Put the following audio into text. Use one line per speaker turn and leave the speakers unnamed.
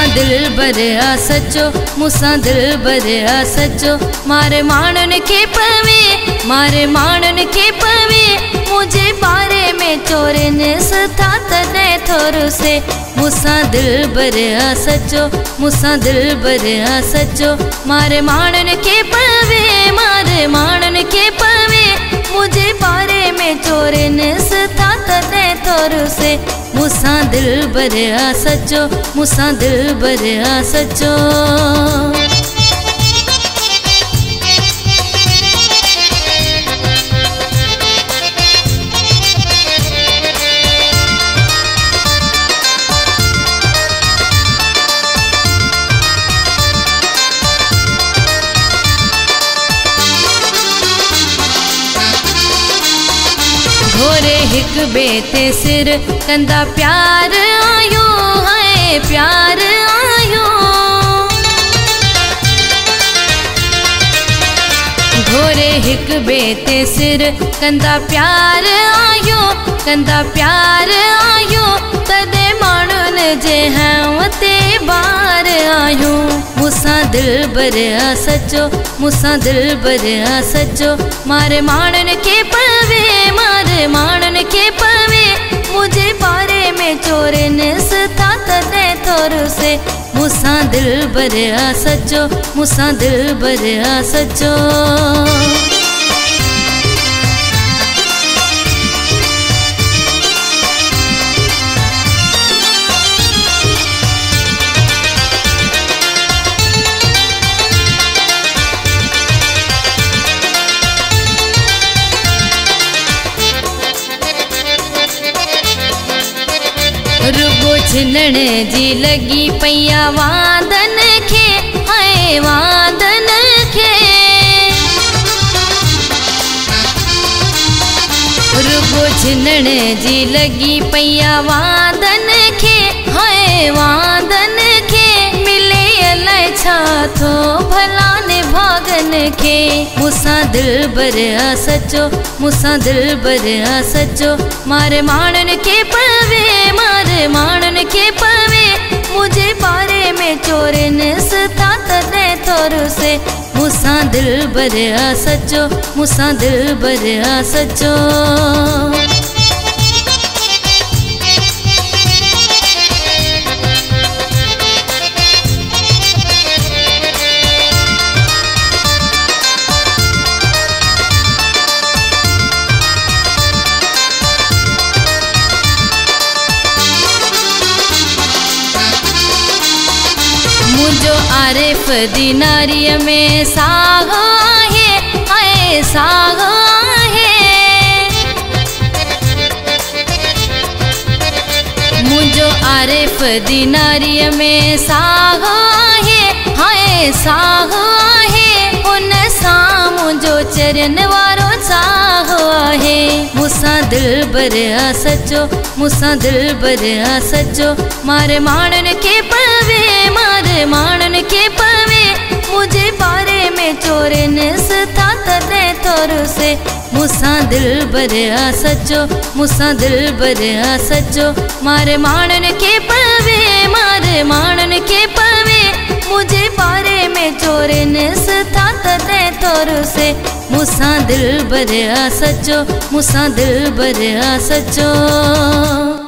दिल बरिया सचो, मुसा दिल बरिया सचो। मारे माणन के पवे, मारे माणन के पवे, मुझे बारे में चोरे ने सथा तने थोर से। मुसा दिल बरिया सचो, मुसा दिल बरिया सचो। मारे माणन के पवे, मारे माणन के पवे, मुझे बारे में चोरे ने सथा तने थोर से। मुसा दिल बरिया सचो, मुसा दिल बरिया सचो। घोरे हिक बेते सिर कंदा प्यार आयो है, प्यार आयो। घोरे हिक बेते सिर कंदा प्यार आयो, कंदा प्यार आयो। तदे माणन जे हवते बार आयो। मुसा दिल बरिया सचो, मुसा दिल बरिया सचो। मारे माणन के पवे, मारे माणन के पवे, मुझे बारे में चोरे ने सथा तने थोर से। मुसा दिल बरिया सचो, मुसा दिल बरिया सचो। रुगो छिनण जी लगी पैया वादन खे, हाय वादन खे। रुगो छिनण जी लगी पैया वादन खे, हाय वादन खे। मिले अलाए छा थो भला ने भागन खे। मुसा दिल बरिया सचो, मुसा दिल बरिया सचो। मारे माणन के पवे, मारे माणन के पवे, मुझे बारे में चोरे ने सथा तने थोर से। मुसा दिल बरिया सचो, मुसा दिल बरिया सचो। मुझो आरिफ दिनारी में साग है, आए साग है। मुझो आरिफ दिनारी में साग है, हाय साग है। उन सा मुझो चरन वारो चाह है। मुसा दिल बरिया सचो, मुसा दिल बरिया सचो। मारे माणन के पवे, मारे माणन के पवे, मुझे बारे में चोरे ने सथा तने थोर से। मुसा दिल बरिया सचो, मुसा दिल बरिया सचो। मारे माणन के पवे, मारे माणन के पवे, मुझे बारे में चोरे ने सथा तने थोर से। मुसा दिल बरिया सचो, मुसा दिल बरिया सचो।